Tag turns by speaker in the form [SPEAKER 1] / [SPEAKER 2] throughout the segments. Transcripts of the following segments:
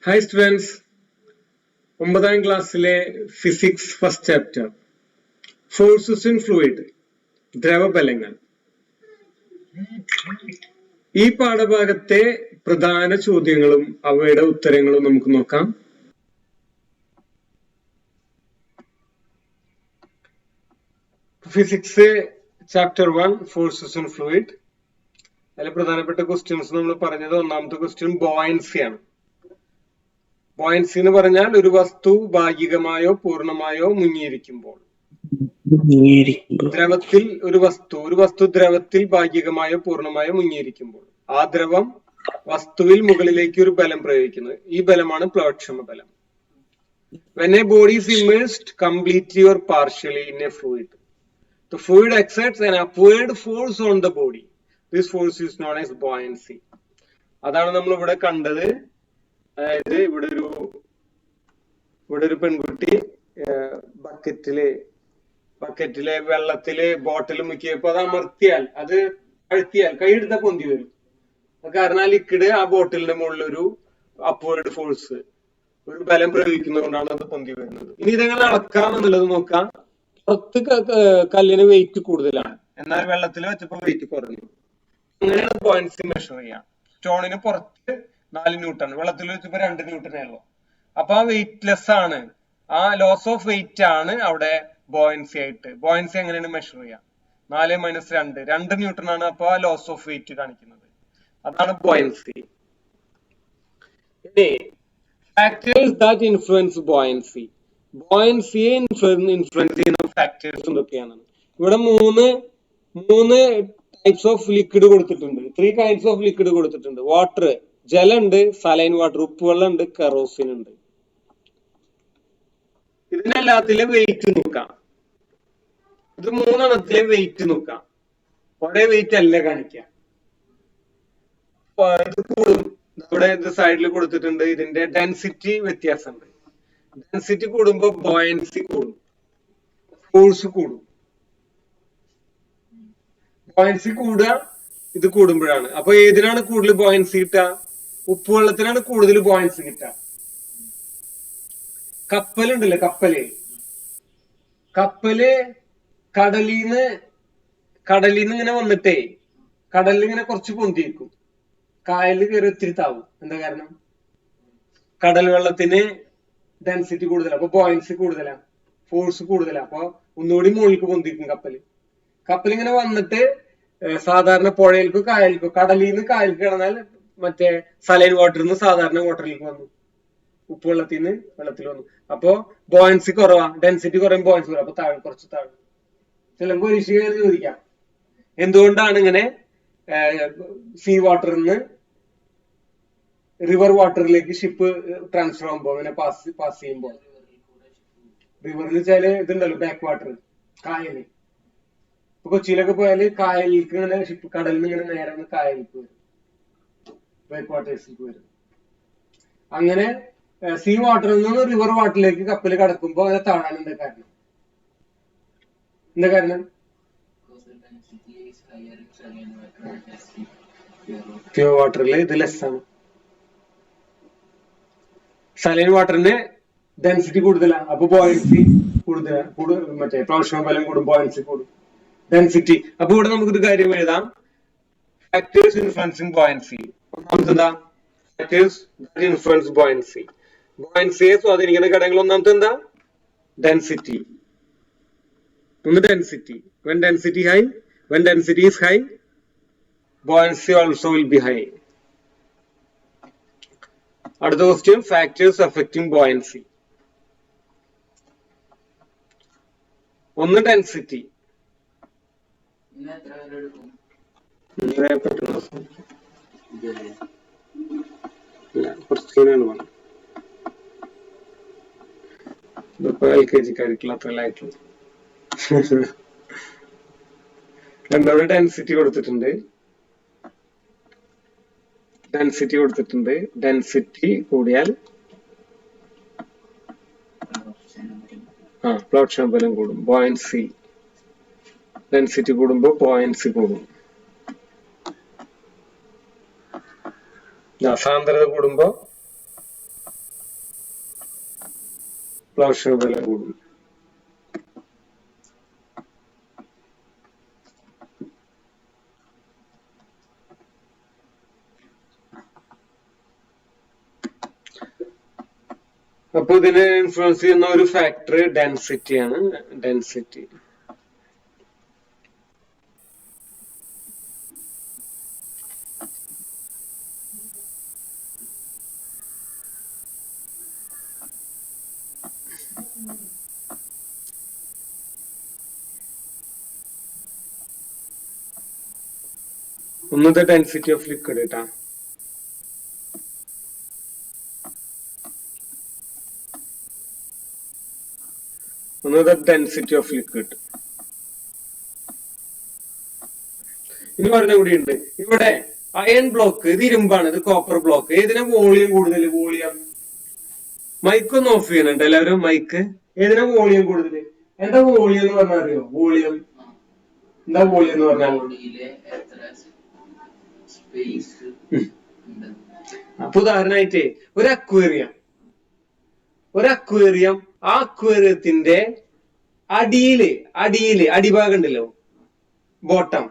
[SPEAKER 1] Hi students, 9th ക്ലാസ്സിലെ physics first chapter forces in fluid ദ്രവബലങ്ങൾ. ഈ പാഠഭാഗത്തെ പ്രധാന ചോദ്യങ്ങളും അവയുടെ ഉത്തരങ്ങളും നമുക്ക് നോക്കാം. Physics chapter 1 forces in fluid. അതിലെ പ്രധാനപ്പെട്ട ക്വസ്റ്റ്യൻസ് നമ്മൾ പറഞ്ഞത്, ഒന്നാമത്തെ ക്വസ്റ്റ്യൻ ബോയൻസി ആണ്. ബോയൻസി എന്ന് പറഞ്ഞാൽ ഒരു വസ്തു ഭാഗികമായോ പൂർണ്ണമായോ മുങ്ങിയിരിക്കുമ്പോൾ. ദ്രവത്തിൽ ഒരു വസ്തു ദ്രവത്തിൽ ഭാഗികമായോ പൂർണ്ണമായോ മുങ്ങിയിരിക്കുമ്പോൾ ആ ദ്രവം വസ്തുവിൽ മുകളിലേക്ക് ഒരു ബലം പ്രയോഗിക്കുന്നത്. ഈ ബലമാണ് പ്ലവക്ഷമ ബലം. When a body is immersed completely or partially in a fluid, the fluid exerts an upward force on the body. This force is known as buoyancy. അതാണ് നമ്മൾ ഇവിടെ കണ്ടത്. അതായത് ഇവിടെ ഒരു പെൺകുട്ടി ബക്കറ്റിലെ വെള്ളത്തില് ബോട്ടിൽ മുക്കിയപ്പോ അത് അമർത്തിയാൽ, അത് അഴുത്തിയാൽ കൈയെടുത്ത പൊന്തി വരും. കാരണം ആ ലിക്വിഡ് ആ ബോട്ടിലിന്റെ മുകളിൽ ഒരു അപ്വേർഡ് ഫോഴ്സ്, ഒരു ബലം പ്രയോഗിക്കുന്നതുകൊണ്ടാണ് അത് പൊന്തി വരുന്നത്. ഇനി ഇതെങ്ങനെ അളക്കാം എന്നുള്ളത് നോക്കാം. പുറത്ത് കല്ലിന് വെയിറ്റ് കൂടുതലാണ്, എന്നാൽ വെള്ളത്തിൽ വെച്ചപ്പോ വെയിറ്റ് കുറഞ്ഞു. അങ്ങനെയാണ് ബോയൻസി മെഷർ ചെയ്യാം. സ്റ്റോണിന് പുറത്ത് 4 ന്യൂട്ടൺ, വെള്ളത്തിൽ വെച്ചപ്പോ 2 ന്യൂട്ടനേ ഉള്ളൂ. അപ്പൊ ആ വെയിറ്റ്ലെസ് ആണ്, ആ ലോസ് ഓഫ് വെയിറ്റ് ആണ് അവിടെ ബോയൻസി ആയിട്ട്. ബോയൻസി എങ്ങനെയാണ് മെഷർ ചെയ്യാം? 4 - 2 ന്യൂട്ടൺ ആണ്. അപ്പൊ ആ ലോസ് ഓഫ് വെയിറ്റ് കാണിക്കുന്നത്, അതാണ് buoyancy. Factors that influence buoyancy. ബോയൻസിയെ ഇൻഫ്ലുവൻസ് ചെയ്യുന്ന ഫാക്ടേഴ്സ് എന്തൊക്കെയാണ്? ഇവിടെ മൂന്ന് ടൈപ്സ് ഓഫ് ലിക്വിഡ് കൊടുത്തിട്ടുണ്ട്. 3 kinds ഓഫ് ലിക്വിഡ് കൊടുത്തിട്ടുണ്ട്. വാട്ടർ, ജലമുണ്ട്, സലൈൻ വാട്ടർ ഉപ്പുവെള്ളം ഉണ്ട്, കെറോസിൻ ഉണ്ട്. ഇതിനെല്ലാത്തിലെ വെയിറ്റ് നോക്കാം. ഇത് 3 വെയിറ്റ് നോക്കാം. ഒരേ വെയിറ്റ് അല്ല കാണിക്കുക. ഇത് കൂടും. ഇവിടെ ഇത് സൈഡിൽ കൊടുത്തിട്ടുണ്ട്. ഇതിന്റെ ഡെൻസിറ്റി വ്യത്യാസമുണ്ട്. ഡെൻസിറ്റി കൂടുമ്പോ ബോയൻസി കൂടും, ഫോഴ്സ് കൂടും. ബോയൻസി കൂടുക ഇത് കൂടുമ്പോഴാണ്. അപ്പൊ ഏതിനാണ് കൂടുതൽ ബോയൻസി കിട്ടുക? ഉപ്പുവെള്ളത്തിനാണ് കൂടുതൽ ബോയൻസി കിട്ടുക. കപ്പലുണ്ടല്ലോ, കപ്പല് കടലിന്ന് ഇങ്ങനെ വന്നിട്ടേ കടലിൽ ഇങ്ങനെ കുറച്ച് പൊന്തിയിരിക്കും, കായലിൽ കയറി ഒത്തിരി താവും. എന്താ കാരണം? കടൽ വെള്ളത്തിന് ഡെൻസിറ്റി കൂടുതലാണ്, അപ്പൊ ബോയൻസി കൂടുതലാണ്, ഫോഴ്സ് കൂടുതലാണ്. അപ്പൊ ഒന്നുകൂടി മുകളിലേക്ക് പൊന്തിരിക്കും കപ്പൽ ഇങ്ങനെ വന്നിട്ട് സാധാരണ പുഴയിലേക്കോ കായലിലേക്കോ, കടലിൽ നിന്ന് കായലിലേക്ക് കിടന്നാൽ മറ്റേ സലൈൻ വാട്ടറിൽ നിന്ന് സാധാരണ വാട്ടറിലേക്ക് വന്നു, ഉപ്പുവെള്ളത്തിൽ നിന്ന് വെള്ളത്തിൽ വന്നു. അപ്പോ ബോയൻസി കുറവാ, ഡെൻസിറ്റി കുറയും, ബോയൻസി കുറവ്. അപ്പൊ കുറച്ച് താഴെ. ചിലപ്പോൾ പരീക്ഷകൾ ചോദിക്കാം, എന്തുകൊണ്ടാണ് ഇങ്ങനെ സീ വാട്ടറിൽ നിന്ന് റിവർ വാട്ടറിലേക്ക് ഷിപ്പ് ട്രാൻസ്ഫർ ആകുമ്പോ, അങ്ങനെ പാസ് ചെയ്യുമ്പോ, റിവറിൽ വെച്ചാല് ഇതുണ്ടല്ലോ ബാക്ക് വാട്ടർ, കായല്. ഇപ്പൊ കൊച്ചിയിലൊക്കെ പോയാല് കായലിലേക്ക് ഇങ്ങനെ ഷിപ്പ് കടലിൽ നിന്ന് ഇങ്ങനെ നേരെ കായലിലേക്ക് വരും, ബാക്ക് വാട്ടേഴ്സിലേക്ക് വരും. അങ്ങനെ സീ വാട്ടറിൽ നിന്ന് റിവർ വാട്ടറിലേക്ക് കപ്പൽ കടക്കുമ്പോ അങ്ങനെ താഴാൻ എന്താ കാരണം? പ്യൂർ വാട്ടറിൽ ഇത് ലെസ് ആണ്. സലൈൻ വാട്ടറിന് ഡെൻസിറ്റി കൂടുതലാണ്, അപ്പൊ ബോയൻസി കൂടുതലാണ്, മറ്റേ പ്ലവക്ഷമ ബലം കൂടും, ബോയൻസി കൂടും, ഡെൻസിറ്റി. അപ്പൊ ഇവിടെ നമുക്കൊരു കാര്യം എഴുതാം, ഫാക്ടേഴ്സ് ഇൻഫ്ലുവൻസിങ് ബോയൻസി. ഒന്നാമത്തെ ഫാക്ടേഴ്സ് ഇൻഫ്ലുവൻസ് ബോയൻസി. ബോയൻസിയെ സ്വാധീനിക്കുന്ന ഘടകങ്ങൾ ഒന്നാമത്തെ എന്താ? Density. Density. When density is high, buoyancy also will be high. അടുത്ത ക്വസ്റ്റ്യൻ, ഫാക്ടേഴ്സ് അഫക്റ്റിംഗ് ബോയൻസി. ഒന്ന് ഡെൻസിറ്റി. LKG കരിക്കുള്ള രണ്ടോടെ ഡെൻസിറ്റി കൊടുത്തിട്ടുണ്ട്. ഡെൻസിറ്റി കൂടിയാൽ പ്ലവക്ഷമ ബലം കൂടും, ബോയൻസി. ഡെൻസിറ്റി കൂടുമ്പോ ബോയൻസി കൂടും. സാന്ദ്രത കൂടുമ്പോ ഫ്ലവർ വില കൂടും. അപ്പൊ ഇതിനെ ഇൻഫ്ലുവൻസ് ചെയ്യുന്ന ഒരു ഫാക്ടർ ഡെൻസിറ്റി ആണ്. ഡെൻസിറ്റി ഒന്നത് ഡെൻസിറ്റി ഓഫ് ലിക്വിഡ് കേട്ടാ. ഒന്നത് ഡെൻസിറ്റി ഓഫ് ലിക്വിഡ്. ഇനി പറഞ്ഞ കൂടി ഉണ്ട് ഇവിടെ അയൺ ബ്ലോക്ക്, ഇത് ഇരുമ്പാണ്, ഇത് കോപ്പർ ബ്ലോക്ക്. ഏതിനാ വോളിയം കൂടുതൽ? വോളിയം. മൈക്ക് ഒന്ന് ഓഫ് ചെയ്യണുണ്ട് എല്ലാവരും. മൈക്ക്. ഏതിനാ വോളിയം കൂടുതൽ? എന്താ വോളിയം എന്ന് പറഞ്ഞാൽ അറിയോ? വോളിയം എന്താ? വോളിയം എന്ന് പറഞ്ഞാൽ അപ്പൊ ഉദാഹരണമായിട്ട് ഒരു അക്വേറിയം, ആ അക്വേറിയത്തിന്റെ അടിഭാഗം ഉണ്ടല്ലോ, ബോട്ടം,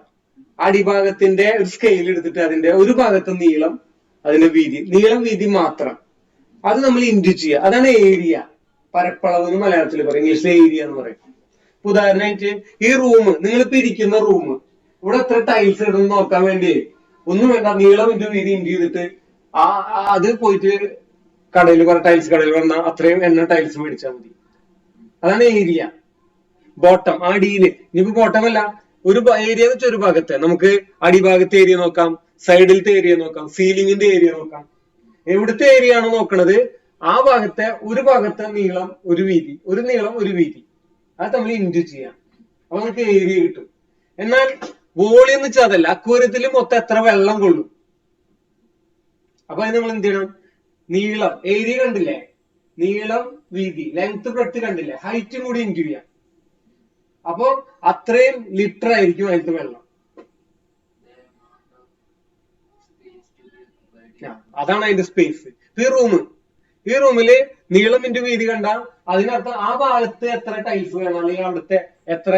[SPEAKER 1] അടിഭാഗത്തിന്റെ ഒരു സ്കെയിൽ എടുത്തിട്ട് അതിന്റെ ഒരു ഭാഗത്തെ നീളം, അതിന്റെ വീതി, നീളം വീതി മാത്രം, അത് നമ്മൾ ഇൻഡ്യൂ ചെയ്യുക. അതാണ് ഏരിയ. പരപ്പളവ് എന്ന് മലയാളത്തിൽ പറയും, ഇംഗ്ലീഷിൽ ഏരിയ എന്ന് പറയും. ഉദാഹരണമായിട്ട് ഈ റൂം, നിങ്ങളിപ്പോ ഇരിക്കുന്ന റൂം, ഇവിടെ എത്ര ടൈൽസ് ഇടുന്നു നോക്കാൻ വേണ്ടി ഒന്നും വേണ്ട, നീളം ഇൻഡ്യൂ വീതി ഇൻഡ്യൂ ചെയ്തിട്ട് അത് പോയിട്ട് കടയിൽ കുറെ ടൈൽസ് കടയിൽ വന്നാൽ അത്രയും എണ്ണ ടൈൽസ് മേടിച്ചാൽ മതി. അതാണ് ഏരിയ. ബോട്ടം, അടിയില്. ഇനിയിപ്പോ ബോട്ടമല്ല, ഒരു ഏരിയ എന്ന് വെച്ചാൽ ഒരു ഭാഗത്തെ നമുക്ക് അടിഭാഗത്തെ ഏരിയ നോക്കാം, സൈഡിലത്തെ ഏരിയ നോക്കാം, സീലിംഗിന്റെ ഏരിയ നോക്കാം. എവിടുത്തെ ഏരിയ ആണ് നോക്കണത്? ആ ഭാഗത്തെ ഒരു ഭാഗത്തെ നീളം ഒരു വീതി, ഒരു നീളം ഒരു വീതി, അത് നമ്മൾ ഇൻഡ്യൂ ചെയ്യാം. അപ്പൊ നമുക്ക് ഏരിയ കിട്ടും. എന്നാൽ വോളിയം എന്ന് വെച്ചാൽ അതല്ല. അക്വേറിയത്തിൽ മൊത്തം എത്ര വെള്ളം കൊള്ളും. അപ്പൊ അത് നമ്മൾ എന്ത് ചെയ്യണം? നീളം, ഏരിയ കണ്ടില്ലേ, നീളം വീതി, ലെങ്ത് ബ്രെഡ്ത്ത് കണ്ടില്ലേ, ഹൈറ്റും കൂടി ഇൻഡ്യൂ ചെയ്യാം. അപ്പൊ അത്രയും ലിറ്റർ ആയിരിക്കും അതിലത്തെ വെള്ളം. അതാണ് അതിന്റെ സ്പേസ്. ഈ റൂമില് നീളം ഇൻഡ്യൂ വീതി കണ്ട അതിനർത്ഥം ആ ഭാഗത്ത് എത്ര ടൈൽസ് വേണം, അല്ലെങ്കിൽ അവിടുത്തെ എത്ര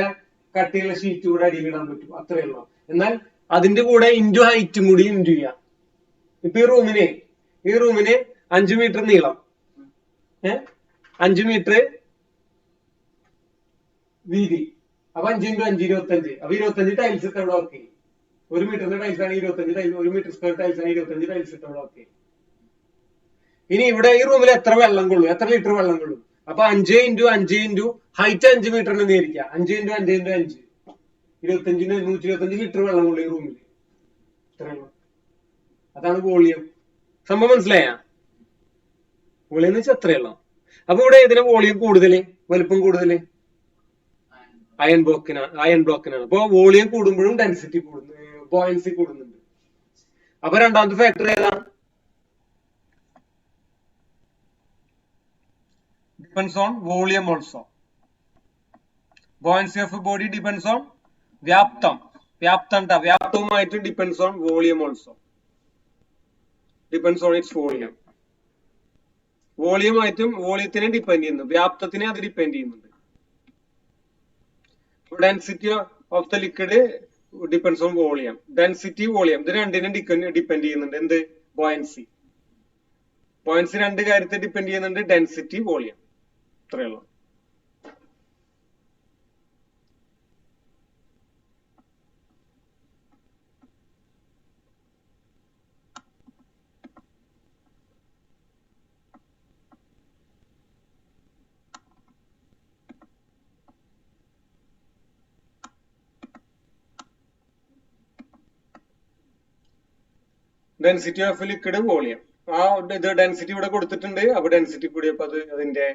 [SPEAKER 1] കട്ടിയുള്ള ഷീറ്റ് കൂടെ അടിയിലിടാൻ പറ്റും, അത്രയേ ഉള്ളൂ. എന്നാൽ അതിന്റെ കൂടെ ഇൻഡ്യൂ ഹൈറ്റും കൂടി ഇൻഡ്യൂ ചെയ്യാം. ഇപ്പൊ ഈ റൂമിന് 5 മീറ്റർ നീളം, 5 മീറ്റർ വീതി. അപ്പൊ 5 × 5 25. അപ്പൊ 25 ടൈൽസ് ഇട്ട് അവിടെ ഓക്കെ. 1 മീറ്ററിന്റെ ടൈൽസ് ആണ് 25 ടൈൽസ്, 1 മീറ്റർ സ്ക്വയർ ടൈൽസ് ആണ് 25 ടൈൽസ് ഇട്ട് അവിടെ ഓക്കെ. ഇനി ഇവിടെ ഈ റൂമിൽ എത്ര വെള്ളം കൊള്ളും, എത്ര ലിറ്റർ വെള്ളം കൊള്ളും? അപ്പൊ 5 × 5 ഹൈറ്റ് 5 മീറ്ററിന് നേരിക്കുക. 5 × 5 × 5 125 ലിറ്റർ വെള്ളം കൊള്ളും ഈ റൂമിൽ. അതാണ് വോളിയം. സംഭവം മനസ്സിലായ? വോളിയം എന്ന് വെച്ചാൽ അത്രയുള്ളൂ. അപ്പൊ ഇവിടെ ഇതിന് വോളിയം കൂടുതല്, വലുപ്പം കൂടുതല് അയൺ ബ്ലോക്കിനാണ്. അപ്പൊ വോളിയം കൂടുമ്പോഴും ഡെൻസിറ്റി കൂടുന്നു, ബോയൻസി കൂടുന്നുണ്ട്. അപ്പൊ രണ്ടാമത്തെ ഫാക്ടർ ഏതാ? Depends on volume also. Buoyancy of body depends on വ്യാപ്തവുമായിട്ട് depends on volume also. Depends on its volume. വോളിയമായിട്ടും വോളിയത്തിനെ ഡിപെൻഡ് ചെയ്യുന്നു, വ്യാപ്തത്തിനെ അത് ഡിപെൻഡ് ചെയ്യുന്നുണ്ട്. Density of the liquid depends on volume. Density, volume, ഇത് രണ്ടിനും ഡിപെൻഡ് ചെയ്യുന്നുണ്ട്. എന്ത്? ബോയൻസി. രണ്ട് കാര്യത്തെ ഡിപെൻഡ് ചെയ്യുന്നുണ്ട്, ഡെൻസിറ്റി, വോളിയം. ഇത്രയുള്ളൂ. Density of liquid, volume. ഇത് ഡെൻസിറ്റി ഇവിടെ കൊടുത്തിട്ടുണ്ട്. അപ്പൊ ഡെൻസിറ്റി കൂടിയപ്പോ അതിന്റെ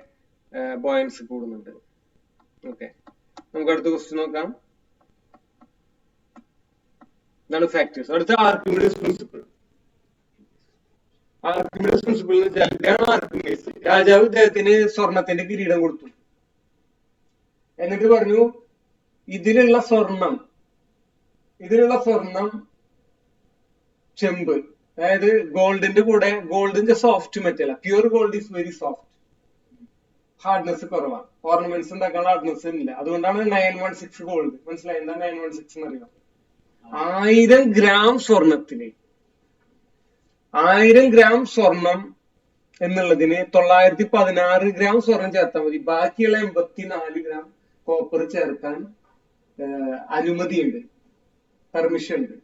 [SPEAKER 1] ബോയൻസി കൂടുന്നുണ്ട്. ഓക്കെ, നമുക്ക് അടുത്ത ക്വസ്റ്റ്യൻ നോക്കാം. ഇതാണ് ഫാക്ടേഴ്സ്. അടുത്ത ആർക്കിമിഡീസ് പ്രിൻസിപ്പിൾ. ആർക്കിമിഡീസ് പ്രിൻസിപ്പിൾ എന്ന് വെച്ചാൽ ആർക്കിമിഡീസ് രാജാവ് ഇദ്ദേഹത്തിന് സ്വർണത്തിന്റെ കിരീടം കൊടുത്തു. എന്നിട്ട് പറഞ്ഞു, ഇതിലുള്ള സ്വർണം ചെമ്പ്, അതായത് ഗോൾഡിന്റെ കൂടെ, ഗോൾഡിന്റെ soft metal, pure gold is very soft. Hardness കുറവാണ്. ഓർണമെന്റ്സ് ഉണ്ടാക്കാനുള്ള ഹാർഡ്നെസ് ഇല്ല. അതുകൊണ്ടാണ് 916 ഗോൾഡ്. മനസ്സിലായി എന്താ 916 എന്ന് അറിയാം? 1000 ഗ്രാം സ്വർണത്തിന് 1000 ഗ്രാം സ്വർണം എന്നുള്ളതിന് 916 ഗ്രാം സ്വർണം ചേർത്താൽ മതി. ബാക്കിയുള്ള 84 ഗ്രാം കോപ്പർ ചേർക്കാൻ അനുമതിയുണ്ട്, പെർമിഷൻ ഉണ്ട്.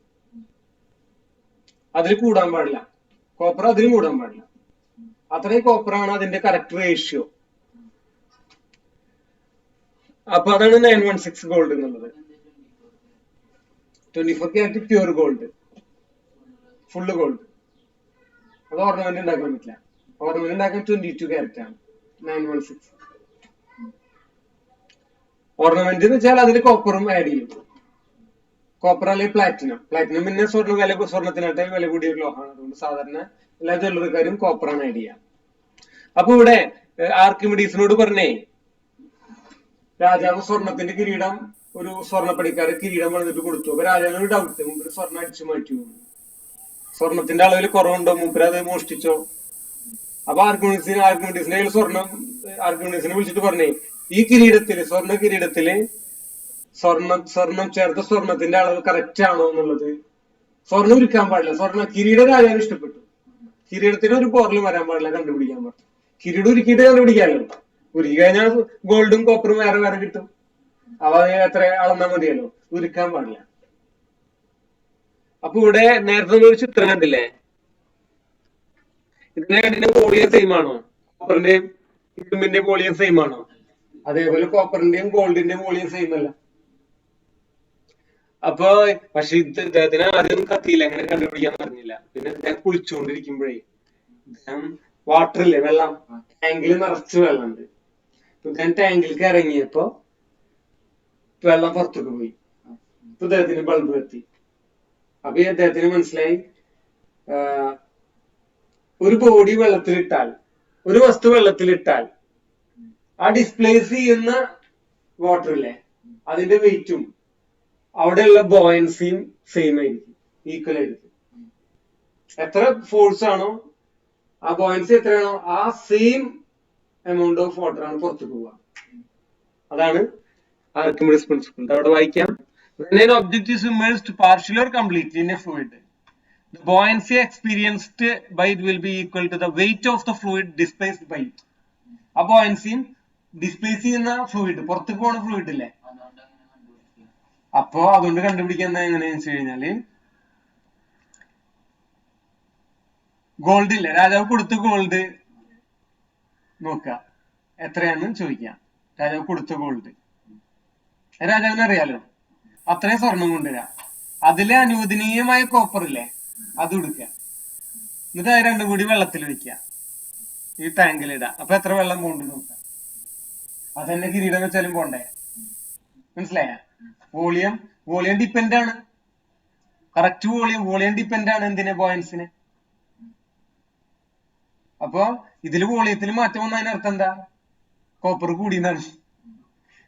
[SPEAKER 1] അതിൽ കൂടാൻ പാടില്ല. കോപ്പർ അതിൽ കൂടാൻ പാടില്ല. അത്രയും കോപ്പറാണ് അതിന്റെ കറക്റ്റ് റേഷ്യോ. അപ്പൊ അതാണ് 916 ഗോൾഡ് എന്നുള്ളത്. 24 carrot pure gold, full gold. അത് ഓർണമെന്റ് ഉണ്ടാക്കാൻ പറ്റില്ല. ഓർണമെന്റ് ഉണ്ടാക്കാൻ 22 ക്യാരറ്റ് ആണ് 916. ഓർണമെന്റ് എന്ന് വെച്ചാൽ അതിൽ കോപ്പറും ആഡ് ചെയ്യും. കോപ്പർ അല്ലെങ്കിൽ പ്ലാറ്റിനം. പ്ലാറ്റിനം പിന്നെ സ്വർണത്തിനായിട്ട് വില കൂടിയ ഒരു ലോഹമാണ്. അതുകൊണ്ട് സാധാരണ എല്ലാ ജ്വല്ലറിക്കാരും കോപ്പറാണ് ആഡ് ചെയ്യുക. അപ്പൊ ഇവിടെ ആർക്കിമിഡീസിനോട് പറഞ്ഞേ, രാജാവ് സ്വർണത്തിന്റെ കിരീടം ഒരു സ്വർണ്ണപ്പടിക്കാരെ കിരീടം വന്നിട്ട് കൊടുത്തു. അപ്പൊ രാജാവിന് ഡൗട്ട്, മുമ്പിൽ സ്വർണ്ണം അടിച്ചു മാറ്റി പോകുന്നു, സ്വർണത്തിന്റെ അളവിൽ കുറവുണ്ടോ, മൂപ്പര് അത് മോഷ്ടിച്ചോ? അപ്പൊ ആർക്കിമിഡീസിന്റെ കയ്യിൽ ആർക്കിമിഡീസിനെ വിളിച്ചിട്ട് പറഞ്ഞേ, ഈ കിരീടത്തില്, സ്വർണ്ണ കിരീടത്തില് സ്വർണം ചേർത്ത സ്വർണത്തിന്റെ അളവ് കറക്റ്റ് ആണോ എന്നുള്ളത്. സ്വർണ്ണം ഉരുക്കാൻ പാടില്ല. കിരീടം രാജാവിന് ഇഷ്ടപ്പെട്ടു. കിരീടത്തിന് ഒരു പോറലും വരാൻ പാടില്ല, കണ്ടുപിടിക്കാൻ പാടില്ല. കിരീടം ഉരുക്കിയിട്ട് കണ്ടുപിടിക്കാമല്ലോ. ഉരുക്കി കഴിഞ്ഞാൽ ഗോൾഡും കോപ്പറും വേറെ വേറെ കിട്ടും. അവ എത്ര അളന്നാ മതിയല്ലോ, ഉരുക്കാൻ പാടില്ല. അപ്പൊ ഇവിടെ നേരത്തെ ഒരു ചിത്രം കണ്ടില്ലേ? ഇതിന്റെ രണ്ടിന്റെ വോളിയം സെയിം ആണോ? കോപ്പറിന്റെയും ഇരുമ്പിന്റെയും വോളിയം സെയിം ആണോ? അതേപോലെ കോപ്പറിന്റെയും ഗോൾഡിന്റെയും വോളിയം സെയിം അല്ല. അപ്പൊ പക്ഷെ ഇദ്ദേഹത്തിന് ആദ്യം കത്തിയില്ല, എങ്ങനെ കണ്ടുപിടിക്കാൻ പറഞ്ഞില്ല. പിന്നെ ഇദ്ദേഹം കുളിച്ചുകൊണ്ടിരിക്കുമ്പോഴേ ഇദ്ദേഹം വാട്ടറില്ലേ, വെള്ളം, ടാങ്കിൽ നിറച്ച് വെള്ളമുണ്ട്. ഇദ്ദേഹം ടാങ്കിലേക്ക് ഇറങ്ങിയപ്പോ വെള്ളം പുറത്തേക്ക് പോയി. ഇദ്ദേഹത്തിന് ബൾബ് കത്തി. അപ്പൊ ഈ അദ്ദേഹത്തിന് മനസ്സിലായി, ഒരു ബോഡി വെള്ളത്തിലിട്ടാൽ, ഒരു വസ്തു വെള്ളത്തിലിട്ടാൽ ആ ഡിസ്പ്ലേസ് ചെയ്യുന്ന വാട്ടറില്ലേ, അതിന്റെ വെയിറ്റും അവിടെയുള്ള ബോയൻസിയും സെയിം ആയിരിക്കും, ഈക്വൽ ആയിരിക്കും. എത്ര ഫോഴ്സ് ആണോ, ആ ബോയൻസി എത്രയാണോ, ആ സെയിം എമൗണ്ട് ഓഫ് വാട്ടർ ആണ് പുറത്തു പോവുക. അതാണ് ആർക്കിമിഡീസ് പ്രിൻസിപ്പിൾ. അവിടെ വായിക്കാം. When an object is immersed partially or completely in a fluid, the buoyancy experienced by it will be equal to the weight of the fluid displaced by it. ആ ബോയൻസിയും displace ചെയ്യുന്ന fluid, പുറത്തേക്ക് പോണ fluid ഇല്ലേ, അപ്പോ അതുകൊണ്ട് കണ്ടുപിടിക്കാൻ എങ്ങനെയാന്ന് വെച്ച് കഴിഞ്ഞാല്, ഗോൾഡ് ഇല്ലേ, രാജാവ് കൊടുത്ത ഗോൾഡ് നോക്കുക എത്രയാണെന്ന് ചോദിക്കാം. രാജാവ് കൊടുത്ത ഗോൾഡ് രാജാവിന് അറിയാലോ, അത്രയും സ്വർണം കൊണ്ടുവരാം. അതിലെ അനുവദനീയമായ കോപ്പർ ഇല്ലേ, അത് എടുക്കുക. എന്നിട്ട് അത് രണ്ടും കൂടി വെള്ളത്തിൽ വെക്കുക, ഈ ടാങ്കിലിടുക. അപ്പൊ എത്ര വെള്ളം പോണ്ട് നോക്കുക. അതന്നെ കിരീടം വെച്ചാലും പോണ്ടേ. മനസ്സിലായ? വോളിയം ഡിപ്പെൻഡ് ആണ്. കറക്റ്റ് വോളിയം ഡിപ്പെൻഡ് ആണ് എന്തിനെ, ബോയൻസിന്. അപ്പൊ ഇതില് വോളിയത്തിൽ മാറ്റം വന്ന അതിനർത്ഥം എന്താ, കോപ്പർ കൂടിയെന്നാണ്.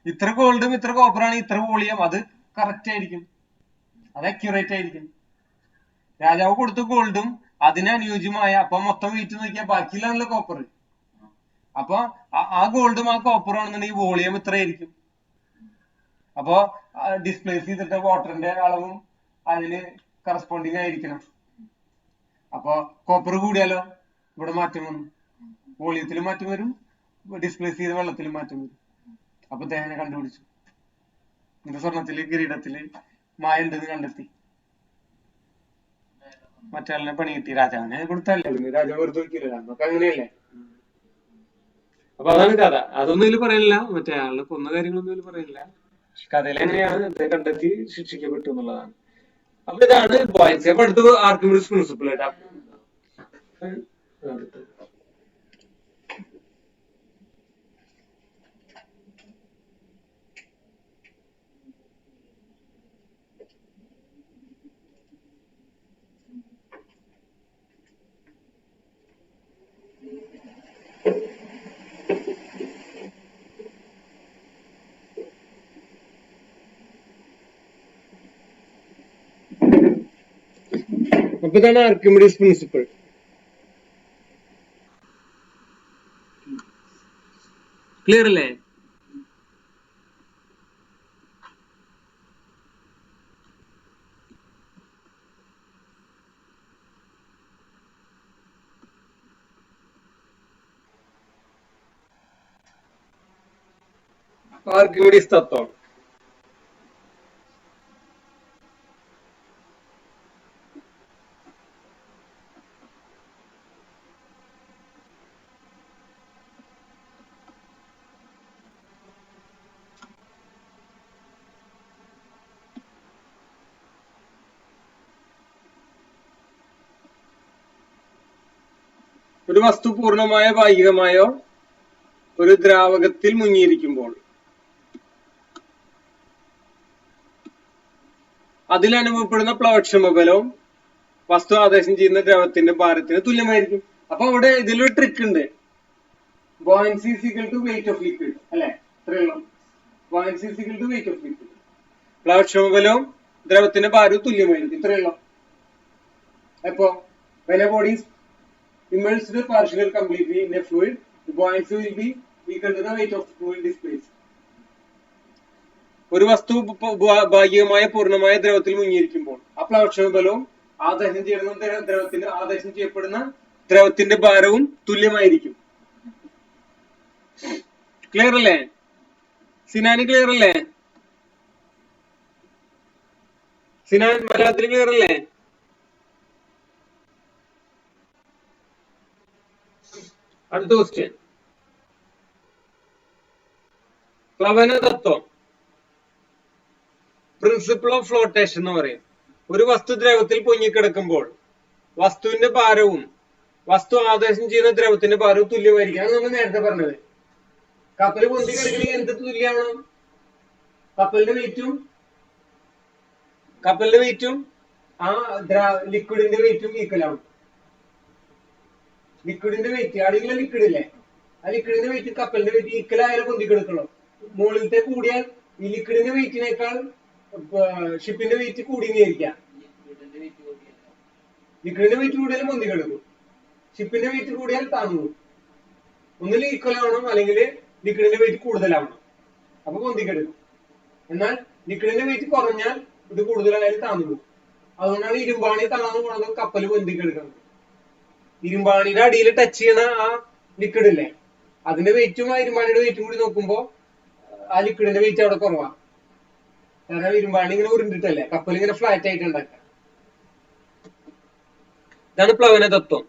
[SPEAKER 1] ഇത്ര ഗോൾഡും ഇത്ര കോപ്പറാണ്, ഇത്ര വോളിയം, അത് കറക്റ്റ് ആയിരിക്കും, അത് അക്യുറേറ്റ് ആയിരിക്കും. രാജാവ് കൊടുത്ത ഗോൾഡും അതിന് അനുയോജ്യമായ, അപ്പൊ മൊത്തം വെയിറ്റ് നോക്കിയാൽ ബാക്കിയിലാണല്ലോ കോപ്പർ. അപ്പൊ ആ ഗോൾഡും ആ കോപ്പറും ആണെന്നുണ്ടെങ്കിൽ വോളിയം ഇത്ര ആയിരിക്കും. അപ്പൊ ഡിസ്പ്ലേസ് ചെയ്തിട്ട് വാട്ടറിന്റെ അളവും അതിന് കറസ്പോണ്ടിങ് ആയിരിക്കണം. അപ്പൊ കോപ്പർ കൂടിയാലോ ഇവിടെ മാറ്റം വന്നു, വോളിയത്തിൽ മാറ്റം വരും, ഡിസ്പ്ലേസ് ചെയ്ത വെള്ളത്തിലും മാറ്റം വരും. അപ്പൊ ദേഹനെ കണ്ടുപിടിച്ചു. എന്നിട്ട് സ്വർണത്തില് കിരീടത്തില് മായ ഉണ്ടെന്ന് കണ്ടെത്തി. മറ്റാളിനെ പണി കിട്ടി. രാജാവിനെ കൊടുത്തല്ലേ, രാജാവ് വെറുതെ വയ്ക്കില്ല, നമുക്ക് അങ്ങനെയല്ലേ. അപ്പൊ അതാണ് കഥ. അതൊന്നും ഇതിൽ പറയാനില്ല, മറ്റേ ആളിനെ കൊന്ന കാര്യങ്ങളൊന്നും ഇതിൽ പറയാനില്ല. കഥയിൽ എങ്ങനെയാണ് അദ്ദേഹം കണ്ടെത്തി ശിക്ഷിക്കപ്പെട്ടു എന്നുള്ളതാണ്. അപ്പൊ ഇതാണ് ബോയൻസി. അപ്പൊ അടുത്ത് ആർക്കിമിഡീസ് പ്രിൻസിപ്പിൾ ആയിട്ട് അപ്പൊ ഇതാണ് ആർക്കിമിഡീസ് പ്രിൻസിപ്പിൾ. ക്ലിയർ അല്ലേ? ആർക്കിമിഡീസ് തത്വം. ഒരു വസ്തു പൂർണ്ണമായ ഭാഗികമായോ ഒരു ദ്രാവകത്തിൽ മുങ്ങിയിരിക്കുമ്പോൾ അതിൽ അനുഭവപ്പെടുന്ന പ്ലവക്ഷമ ബലവും വസ്തു ആദേശം ചെയ്യുന്ന ദ്രവത്തിന്റെ ഭാരത്തിന് തുല്യമായിരിക്കും. അപ്പൊ അവിടെ ഇതിലൊരു ട്രിക്ക് ഉണ്ട്. Buoyancy is equal to weight of liquid അല്ലെ? ഇത്രയുള്ള buoyancy is equal to weight of liquid. പ്ലവക്ഷമ ബലവും ദ്രവത്തിന്റെ ഭാരവും തുല്യമായിരിക്കും. ഇത്രയുള്ള അപ്പോ when a body is immersed partially or completely in a fluid, the buoyancy will be equal to the weight of the fluid displaced. ഒരു വസ്തു ഭാഗികമായ പൂർണ്ണമായ ദ്രവത്തിൽ മുങ്ങിയിരിക്കുമ്പോൾ ആ പ്ലവക്ഷമ ബലവും ആദേശം ചെയ്യുന്ന ദ്രവത്തിന്റെ ആദേശം ചെയ്യപ്പെടുന്ന ദ്രവത്തിന്റെ ഭാരവും തുല്യമായിരിക്കും. ക്ലിയർ അല്ലേ? സിനാനി ക്ലിയർ അല്ലേ? സിനാൻ മലയാളത്തിൽ ക്ലിയർ അല്ലേ? അടുത്ത ക്വസ്റ്റ്യൻ, പ്ലവന തത്വം, പ്രിൻസിപ്പിൾ ഓഫ് ഫ്ലോട്ടേഷൻ എന്ന് പറയും. ഒരു വസ്തു ദ്രവത്തിൽ പൊങ്ങിക്കിടക്കുമ്പോൾ വസ്തുവിന്റെ ഭാരവും വസ്തു ആദേശം ചെയ്യുന്ന ദ്രവത്തിന്റെ ഭാരവും തുല്യമായിരിക്കും. അത് നമ്മൾ നേരത്തെ പറഞ്ഞത്. കപ്പൽ പൊന്തി കിടക്കണമെങ്കിൽ എന്ത് തുല്യമാവണം? കപ്പലിന്റെ വെയിറ്റും ആ ലിക്വിഡിന്റെ വെയിറ്റും ഈക്വൽ ആവണം. ലിക്വിഡിന്റെ വെയിറ്റ്, അടിയിലുള്ള ലിക്വിഡ് ഇല്ലേ, ആ ലിക്വിഡിന്റെ വെയിറ്റ് കപ്പലിന്റെ വെയിറ്റ് ഈക്വൽ ആയാലും പൊന്തിക്കെടുക്കണം. മുകളിലത്തെ കൂടിയാൽ ഈ ലിക്വിഡിന്റെ വെയിറ്റിനേക്കാൾ ഷിപ്പിന്റെ വെയിറ്റ് കൂടിയിരിക്കാം. ലിക്വിഡിന്റെ വെയിറ്റ് കൂടിയാലും പൊന്തിക്കെടുക്കും, ഷിപ്പിന്റെ വെയിറ്റ് കൂടിയാൽ താങ്ങും. ഒന്നിൽ ഈക്വൽ ആവണം, അല്ലെങ്കിൽ ലിക്വിഡിന്റെ വെയിറ്റ് കൂടുതലാവണം, അപ്പൊ പൊന്തിക്കെടുക്കും. എന്നാൽ ലിക്വിഡിന്റെ വെയിറ്റ് കുറഞ്ഞാൽ ഇത് കൂടുതലായാലും താങ്ങും. അതുകൊണ്ടാണ് ഇരുമ്പാണി താങ്ങാൻ പോണത് കപ്പൽ പൊന്തിക്കെടുക്കുന്നത്. ഇരുമ്പാണിയുടെ അടിയിൽ ടച്ച് ചെയ്യണ ആ ലിക്വിഡ് ഇല്ലേ, അതിന്റെ വെയിറ്റും ആ ഇരുമ്പാണിയുടെ വെയിറ്റും കൂടി നോക്കുമ്പോ ആ ലിക്വിഡിന്റെ വെയിറ്റ് അവിടെ കുറവാണ്. കാരണം ഇരുമ്പാണി ഇങ്ങനെ ഉരുണ്ടിട്ടല്ലേ കപ്പൽ ഇങ്ങനെ ഫ്ലാറ്റ് ആയിട്ട് ഉണ്ടാക്കുക. ഇതാണ് പ്ലവന തത്വം.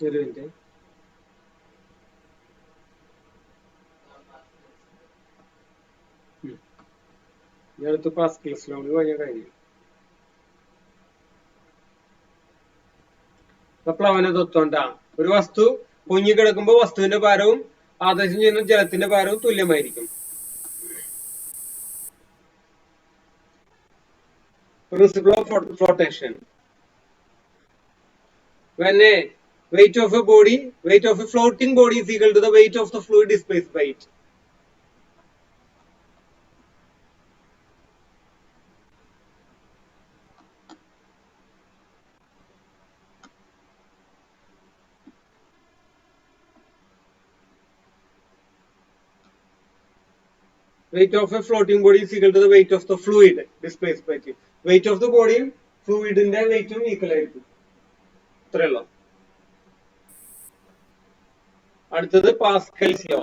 [SPEAKER 1] ഒരു മിനിറ്റ്, ഞാനടുത്ത് പാസ്കൽസ് ലോ കഴിഞ്ഞ കാര്യം. പ്ലവന തത്വം ഉണ്ടാ, ഒരു വസ്തു പൊങ്ങിക്കിടക്കുമ്പോ വസ്തുവിന്റെ ഭാരവും ആദേശം ചെയ്യുന്ന ജലത്തിന്റെ ഭാരവും തുല്യമായിരിക്കും. Principle of flotation. When a weight of a floating body is equal to the weight of the fluid displaced by it. Weight of a floating body is equal to the weight of the fluid displaced by it. Weight of the body fluid ന്റെ weight equal ആയിരിക്കും. ഇത്രയുള്ളൂ. അടുത്തത് Pascal's law.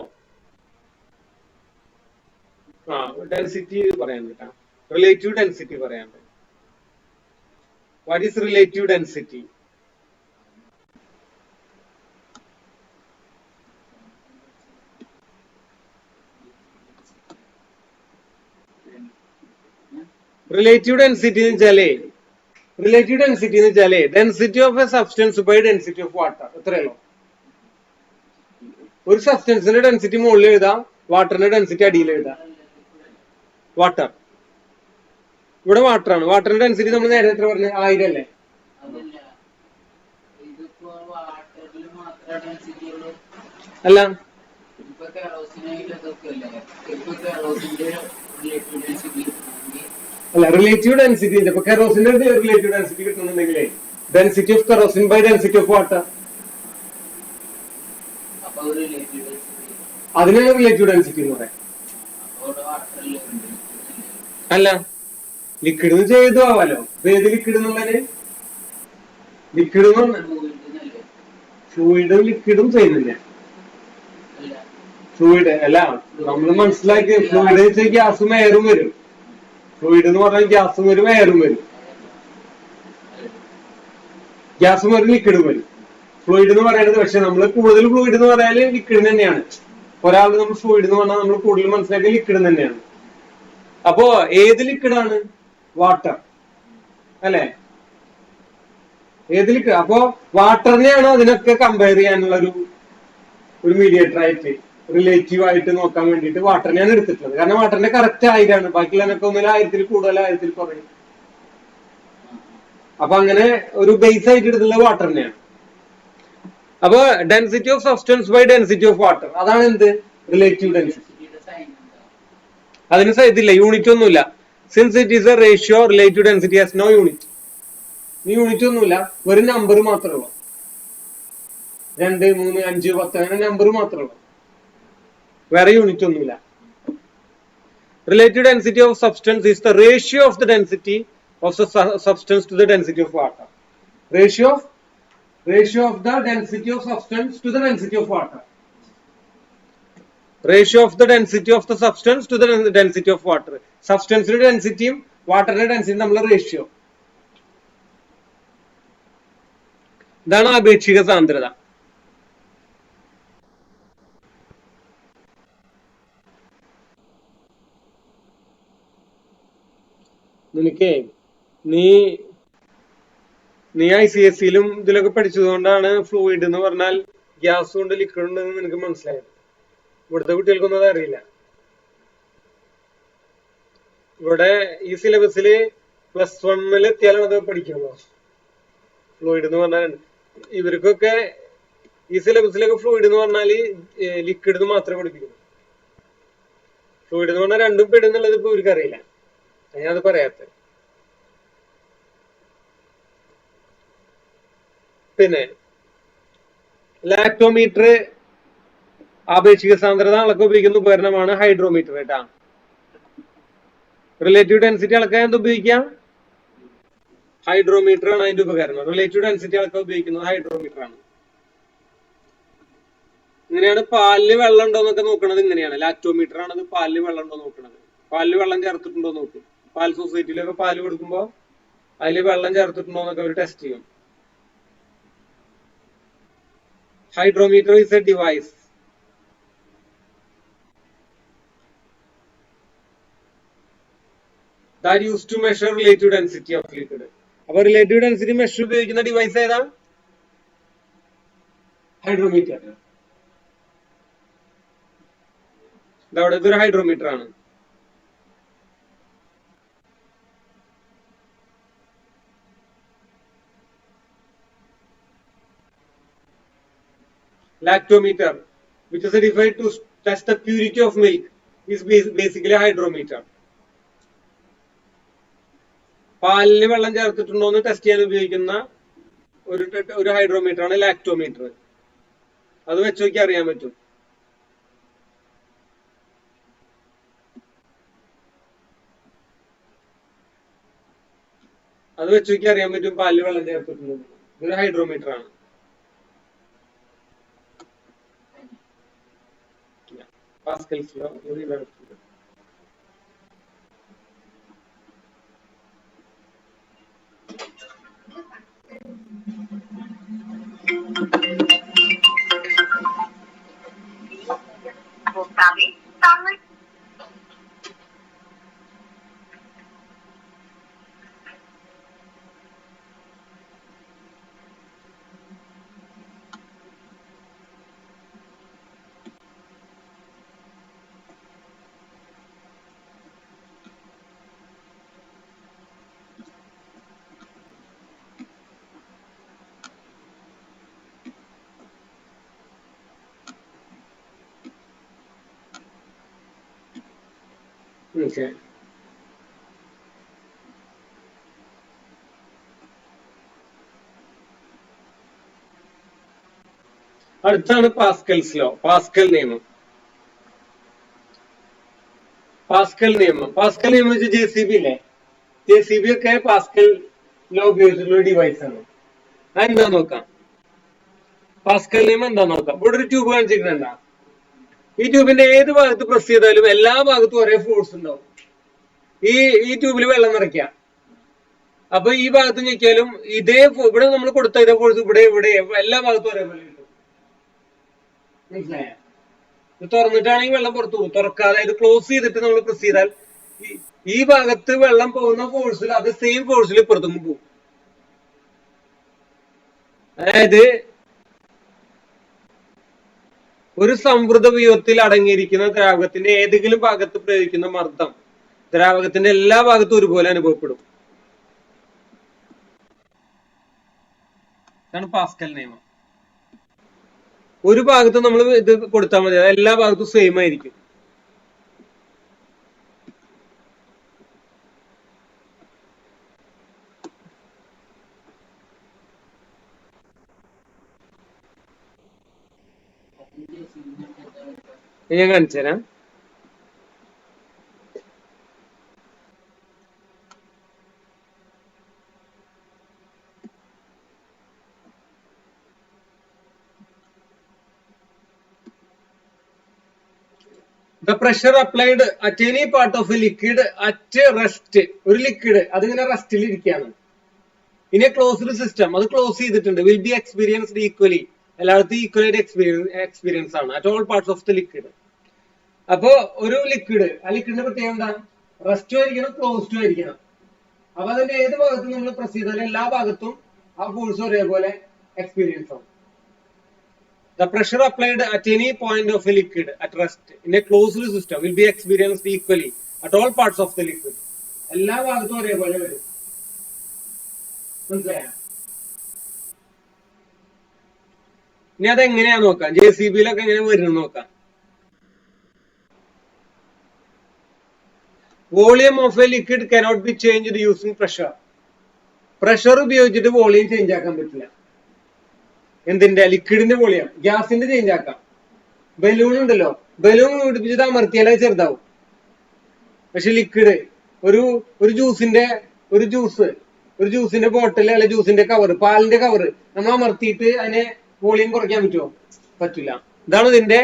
[SPEAKER 1] Density പറയാൻ കേട്ടാ, relative density പറയാൻ. What is relative density? Relative density എന്ന് വെച്ചാലേ density of a substance by density of water. എത്രയുള്ളൂ. ഒരു സബ്സ്റ്റൻസിന്റെ ഡെൻസിറ്റി മുകളിൽ എഴുതാം, വാട്ടറിന്റെ ഡെൻസിറ്റി അടിയിൽ എഴുതാം. വാട്ടർ, ഇവിടെ വാട്ടർ ആണ്. വാട്ടറിന്റെ ഡെൻസിറ്റി നമ്മൾ നേരെ എത്ര പറഞ്ഞു? 1000 അല്ലേ? അല്ല അല്ല റിലേറ്റീവ് ഡെൻസിറ്റി ഇപ്പൊ കെറോസിന്റെ റിലേറ്റീവ് ഡെൻസിറ്റി കിട്ടുന്നുണ്ടെങ്കിലേ density of kerosene by density of water അതിനാണ് റിലേറ്റീവ് ഡെൻസിറ്റി എന്ന് പറയാം. അല്ല ലിക്വിഡ് ചെയ്തു ആവാലോ. ഏത് ലിക്വിഡ് എന്നുള്ളത് ലിക്വിഡ് ഫ്ലൂയിഡും ലിക്വിഡും ചെയ്യുന്നില്ല. ഫ്ലൂയിഡ് അല്ല നമ്മൾ മനസ്സിലാക്കി ഫ്ലൂയിഡ് വെച്ചാൽ ഗ്യാസും എയറും വരും. ഫ്ലൂയിഡ് എന്ന് പറഞ്ഞാൽ ഗ്യാസും വരും എയറും വരും. ഗ്യാസും വരും ലിക്വിഡും വരും. ഫ്ലൂയിഡ് എന്ന് പറയുന്നത് പക്ഷെ നമ്മൾ കൂടുതൽ ഫ്ലൂയിഡ് എന്ന് പറയാൻ ലിക്വിഡ് തന്നെയാണ്. ഒരാൾ നമ്മൾ ഫ്ലൂയിഡ് എന്ന് പറഞ്ഞാൽ നമ്മൾ കൂടുതൽ മനസ്സിലാക്കിയ ലിക്വിഡ് തന്നെയാണ്. അപ്പോ ഏത് ലിക്വിഡാണ്? വാട്ടർ അല്ലെ? ഏത് ലിക്വിഡ്? അപ്പോ വാട്ടറിനെയാണ് അതിനൊക്കെ കമ്പയർ ചെയ്യാനുള്ള ഒരു മീഡിയേറ്റർ ആയിട്ട് റിലേറ്റീവ് ആയിട്ട് നോക്കാൻ വേണ്ടിയിട്ട് വാട്ടറിനെയാണ് എടുത്തിട്ടുള്ളത്. കാരണം വാട്ടറിന്റെ കറക്റ്റ് 1000 ആണ്. ബാക്കിയുള്ളതൊക്കെ ഒന്നിൽ 1000 കൂടുതൽ 1000 കുറയും. അപ്പൊ അങ്ങനെ ഒരു ബേസ് ആയിട്ട് എടുത്തുള്ളത് വാട്ടറിനെയാണ്. അപ്പൊ density of substance by density of water അതാണ് എന്ത്? Relative density. അതിന് ഇതില്ല, യൂണിറ്റ് ഒന്നുമില്ല. Since it is a ratio relative density has no unit. Unit ഒന്നുമില്ല, വെറും നമ്പർ മാത്രമേ ഉള്ളൂ. 2, 3, 5, 10 അങ്ങനെ നമ്പർ മാത്രമേ ഉള്ളൂ, വേറെ യൂണിറ്റ് ഒന്നുമില്ല. Relative density of substance is the ratio of the density of the substance to the density of water. Ratio of the density of substance to the density of water. Ratio of the density of the substance to the density of water. സബ്സ്റ്റൻസിന്റെ ഡെൻസിറ്റിയും വാട്ടറിന്റെ ഡെൻസിറ്റിയും തമ്മിലുള്ള ratio. ഇതാണ് ആപേക്ഷിക സാന്ദ്രത. നിനക്കേ നീ ICSE-യിലും ഇതിലൊക്കെ പഠിച്ചതുകൊണ്ടാണ് ഫ്ലൂയിഡ് എന്ന് പറഞ്ഞാൽ ഗ്യാസ് കൊണ്ട് ലിക്വിഡ് ഉണ്ടെന്ന് നിനക്ക് മനസ്സിലായത്. ഇവിടുത്തെ കുട്ടികൾക്കൊന്നും അത് അറിയില്ല. ഇവിടെ ഈ സിലബസിൽ +1 എത്തിയാലും അത് പഠിക്കുമല്ലോ. ഫ്ലൂയിഡ് എന്ന് പറഞ്ഞാൽ ഇവർക്കൊക്കെ ഈ സിലബസിലൊക്കെ ഫ്ലൂയിഡ് എന്ന് പറഞ്ഞാല് ലിക്വിഡ് എന്ന് മാത്രമേ പഠിപ്പിക്കുള്ളൂ. ഫ്ലൂയിഡ് എന്ന് പറഞ്ഞാൽ രണ്ടും പെടുന്നുള്ളത് ഇപ്പൊ ഇവർക്ക് അറിയില്ല. ഞാനത് പറയാത്തത്. പിന്നെ ലാക്ടോമീറ്റർ ആപേക്ഷിക സാന്ദ്രത അളക്കാൻ ഉപയോഗിക്കുന്ന ഉപകരണമാണ് ഹൈഡ്രോമീറ്റർ. കേട്ടാ, റിലേറ്റീവ് ഡെൻസിറ്റി അളക്കാൻ എന്ത് ഉപയോഗിക്കാം? ഹൈഡ്രോമീറ്റർ ആണ് അതിന്റെ ഉപകരണം. റിലേറ്റീവ് ഡെൻസിറ്റി അളക്കാൻ ഉപയോഗിക്കുന്നത് ഹൈഡ്രോമീറ്റർ ആണ്. ഇങ്ങനെയാണ് പാലില് വെള്ളം ഉണ്ടോ എന്നൊക്കെ നോക്കണത്. ഇങ്ങനെയാണ് ലാക്ടോമീറ്റർ ആണത് പാലില് വെള്ളം ഉണ്ടോ നോക്കണത്. പാലില് വെള്ളം ചേർത്തിട്ടുണ്ടോ നോക്കും. പാൽ സൊസൈറ്റിയിലൊക്കെ പാല് കൊടുക്കുമ്പോ അതിൽ വെള്ളം ചേർത്തിട്ടുണ്ടോ എന്നൊക്കെ അവർ ടെസ്റ്റ് ചെയ്യും. Hydrometer is a device that used to measure relative density of liquid. അപ്പൊ റിലേറ്റീവ് ഡെൻസിറ്റി മെഷർ ഉപയോഗിക്കുന്ന ഡിവൈസ് ഏതാ? ഹൈഡ്രോമീറ്റർ. ഇതവിടെ ഇതൊരു ഹൈഡ്രോമീറ്റർ ആണ്. Lactometer, which is a device to test the purity of milk, is basically a hydrometer. പാലില് വെള്ളം ചേർത്തിട്ടുണ്ടോ എന്ന് test ചെയ്യാൻ ഉപയോഗിക്കുന്ന ഒരു ഹൈഡ്രോമീറ്റർ ആണ് ലാക്ടോമീറ്റർ. അത് വെച്ച് നോക്കി അറിയാൻ പറ്റും. പാലില് വെള്ളം ചേർത്തിട്ടുണ്ടോ. ഇതൊരു ഹൈഡ്രോമീറ്റർ ആണ്. Pascal's law. ഓക്കെ. അടുത്താണ് പാസ്കൽസ് ലോ, പാസ്കൽ നിയമം. പാസ്കൽ നിയമം, പാസ്കൽ നിയമം വെച്ചാൽ JCB ഇല്ലേ, JCB ഒക്കെ പാസ്കൽ ലോ ഉപയോഗിച്ചിട്ടുള്ള ഡിവൈസ് ആണ്. അതെന്താ നോക്കാം, പാസ്കൽ നിയമം എന്താ നോക്കാം. ഇവിടെ ഒരു ട്യൂബ് കാണിച്ചിട്ടുണ്ടാ, ഈ ട്യൂബിന്റെ ഏത് ഭാഗത്ത് പ്രസ് ചെയ്താലും എല്ലാ ഭാഗത്തും ഒരേ ഫോഴ്സ് ഉണ്ടാവും. ഈ ട്യൂബിൽ വെള്ളം നിറയ്ക്കാം, അപ്പൊ ഈ ഭാഗത്ത് ഞെക്കിയാലും ഇതേ ഇവിടെ നമ്മൾ കൊടുത്ത ഇതേ ഫോഴ്സ് ഇവിടെ എല്ലാ ഭാഗത്തും ഒരേപോലെ കിട്ടും. മനസ്സിലായ? ഇത് തുറന്നിട്ടാണെങ്കിൽ വെള്ളം പുറത്തു പോകും, തുറക്കാതെ ഇത് ക്ലോസ് ചെയ്തിട്ട് നമ്മൾ പ്രസ് ചെയ്താൽ ഈ ഭാഗത്ത് വെള്ളം പോകുന്ന ഫോഴ്സിൽ അത് സെയിം ഫോഴ്സിൽ ഇപ്പുറത്തും പോകും. അതായത് ഒരു സംവൃത വ്യൂഹത്തിൽ അടങ്ങിയിരിക്കുന്ന ദ്രാവകത്തിന്റെ ഏതെങ്കിലും ഭാഗത്ത് പ്രയോഗിക്കുന്ന മർദ്ദം ദ്രാവകത്തിന്റെ എല്ലാ ഭാഗത്തും ഒരുപോലെ അനുഭവപ്പെടും. ഇതാണ് പാസ്കൽ നിയമം. ഒരു ഭാഗത്ത് നമ്മൾ ഇത് കൊടുത്താൽ മതി, അത് എല്ലാ ഭാഗത്തും സെയിം ആയിരിക്കും. ഞാൻ കാണിച്ചു തരാം. The pressure applied at any part of a liquid at rest. ഒരു ലിക്വിഡ് അതിങ്ങനെ റെസ്റ്റിൽ ഇരിക്കുകയാണ്. ഇനി ക്ലോസ്ഡ് സിസ്റ്റം, അത് ക്ലോസ് ചെയ്തിട്ടുണ്ട്. വിൽ ബി എക്സ്പീരിയൻസ്ഡ് ഈക്വലി, എല്ലായിടത്തും ഈക്വലായിട്ട് എക്സ്പീരിയൻസ് ആണ് at all parts of the liquid. അപ്പോ ഒരു ലിക്വിഡ്, ആ ലിക്വിഡിന്റെ പ്രത്യേകത എന്താ, റെസ്റ്റും ആയിരിക്കണം ക്ലോസ്ഡും ആയിരിക്കണം. അപ്പൊ അതിന്റെ ഏത് ഭാഗത്തും നമ്മൾ പ്രസ് ചെയ്താലും എല്ലാ ഭാഗത്തും ആ ഫോഴ്സ് ഒരേപോലെ എക്സ്പീരിയൻസ് ആവും. The pressure applied at any point of a liquid at rest in a closed system will be experienced equally at all parts of the liquid. എല്ലാ ഭാഗത്തും ഒരേപോലെ വരും. മനസ്സിലായോ? ഇനി അതെങ്ങനെയാ നോക്കാം, JCBയിലൊക്കെ എങ്ങനെ വരുന്നത് നോക്കാം. Volume of a liquid cannot be changed using pressure. Pressure ഉപയോഗിച്ചിട്ട് വോളിയം ചേഞ്ച് ആക്കാൻ പറ്റില്ല. എന്തിന്റെ? ലിക്വിഡിന്റെ വോളിയം. ഗ്യാസിന്റെ ചേഞ്ച് ആക്കാം. ബലൂൺ ഉണ്ടല്ലോ, ബലൂൺ പിടിപ്പിച്ചിട്ട് അമർത്തിയാൽ അത് ചെറുതാവും. പക്ഷെ ലിക്വിഡ്, ഒരു ജ്യൂസിന്റെ ബോട്ടിൽ അല്ലെ ജ്യൂസിന്റെ കവർ, പാലിന്റെ കവർ നമ്മൾ അമർത്തിയിട്ട് അതിനെ വോളിയം കുറയ്ക്കാൻ പറ്റുമോ? പറ്റില്ല. ഇതാണ് ഇതിന്റെ